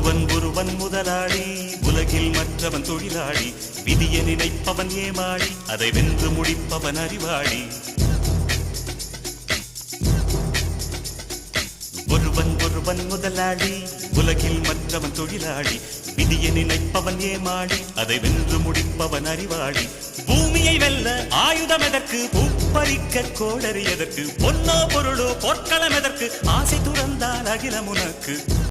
ஒருவன் முதலாளி, உலகில் மற்றவன் தொழிலாளி. விதியை நினைப்பவன் ஏமாளி, அதை வென்று முடிப்பவன் அறிவாளி. ஒருவன் முதலாளி, உலகில் மற்றவன் தொழிலாளி. விதியை நினைப்பவன் ஏமாளி, அதை வென்று முடிப்பவன் அறிவாளி. பூமியை வெல்ல ஆயுதம் எதற்கு, பூப்பறிக்க கோடரி எதற்கு, பொன்னோ பொருளோ பொற்களம் எதற்கு, ஆசை துறந்தால் அகிலம் உனக்கு.